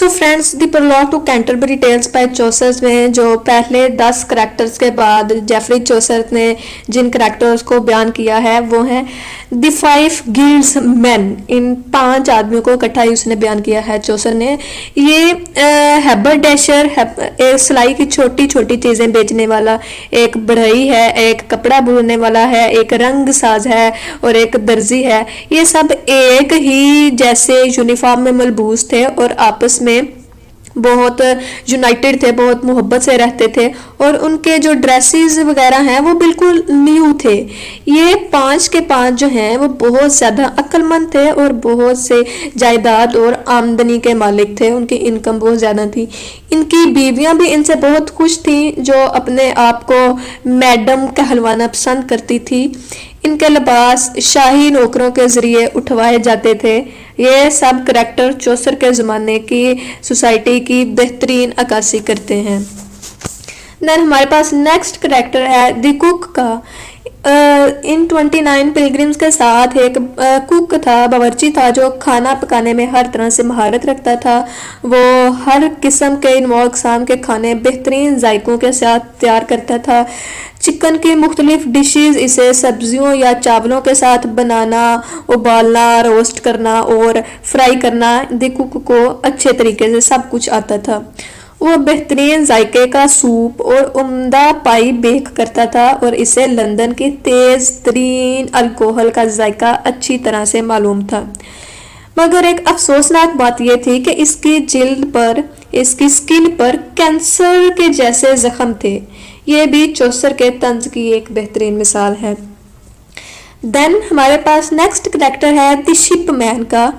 So friends, the prologue to Canterbury Tales by Chaucer में जो पहले 10 करैक्टर्स के बाद जेफरी चौसर ने जिन करैक्टर्स को बयान किया है वो हैं द 5 गिल्ड्स मैन। इन 5 आदमियों को इकट्ठा ही उसने बयान किया है चौसर ने। ये हैबरडैशर एक सिलाई की छोटी छोटी चीज़ें बेचने वाला, एक बढ़ई है, एक कपड़ा बुनने वाला है, एक रंग साज है और एक दर्जी है। ये सब एक ही जैसे यूनिफॉर्म में मलबूस थे और आपस में बहुत यूनाइटेड थे, बहुत मोहब्बत से रहते थे और उनके जो ड्रेसेस वगैरह हैं वो बिल्कुल न्यू थे। ये 5 के 5 जो हैं वो बहुत ज़्यादा अक्लमंद थे और बहुत से जायदाद और आमदनी के मालिक थे, उनकी इनकम बहुत ज़्यादा थी। इनकी बीवियां भी इनसे बहुत खुश थी, जो अपने आप को मैडम कहलवाना पसंद करती थी। इनके लिबास शाही नौकरों के ज़रिए उठवाए जाते थे। ये सब करैक्टर चौसर के ज़माने की सोसाइटी की बेहतरीन अक्कासी करते हैं। देन हमारे पास नेक्स्ट करैक्टर है द कुक का। इन 29 पिलग्रिम्स के साथ एक कुक था, बावर्ची था, जो खाना पकाने में हर तरह से महारत रखता था। वो हर किस्म के नौ अक़साम के खाने बेहतरीन जायकों के साथ तैयार करता था। चिकन की मुख्तलिफ डिशेस, इसे सब्जियों या चावलों के साथ बनाना, उबालना, रोस्ट करना और फ्राई करना द कुक को अच्छे तरीके से सब कुछ आता था। वो बेहतरीन जायके का सूप और उम्दा पाई बेक करता था और इसे लंदन की तेज़ तरीन अल्कोहल का जायका अच्छी तरह से मालूम था। मगर एक अफसोसनाक बात यह थी कि इसकी जिल्द पर, इसकी स्किन पर कैंसर के जैसे जख्म थे। ये भी चौसर के तंज की एक बेहतरीन मिसाल है। देन हमारे पास नेक्स्ट करैक्टर है द शिप मैन का।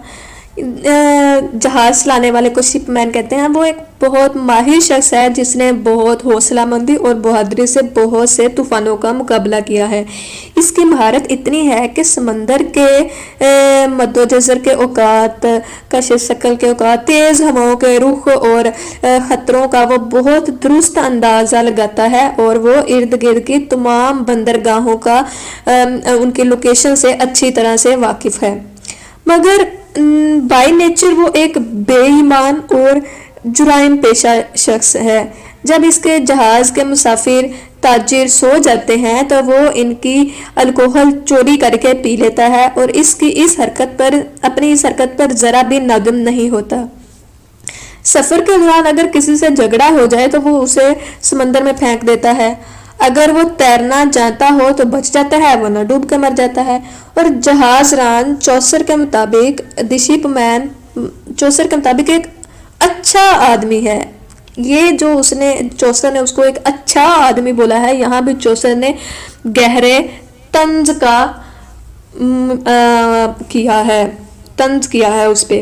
जहाज चलाने वाले को शिप मैन कहते हैं। वो एक बहुत माहिर शख्स है जिसने बहुत हौसलामंदी और बहादुरी से बहुत से तूफानों का मुकाबला किया है। इसकी महारत इतनी है कि समंदर के मद्दोजर के औकात, कशिश शक्ल के औकात, तेज़ हवाओं के रुख और ख़तरों का वो बहुत दुरुस्त अंदाज़ा लगाता है और वो इर्द गिर्द की तमाम बंदरगाहों का उनकी लोकेशन से अच्छी तरह से वाकिफ़ है। मगर बाय नेचर वो एक बेईमान और जुराइम पेशा शख्स है। जब इसके जहाज के मुसाफिर ताजिर सो जाते हैं तो वो इनकी अल्कोहल चोरी करके पी लेता है और इसकी अपनी इस हरकत पर जरा भी नादम नहीं होता। सफर के दौरान अगर किसी से झगड़ा हो जाए तो वो उसे समंदर में फेंक देता है। अगर वो तैरना जानता हो तो बच जाता है, वरना डूब के मर जाता है। और जहाजरान चौसर के मुताबिक द शिप मैन चौसर के मुताबिक एक अच्छा आदमी है। ये जो उसने चौसर ने उसको एक अच्छा आदमी बोला है, यहाँ भी चौसर ने गहरे तंज का तंज किया है उस पे।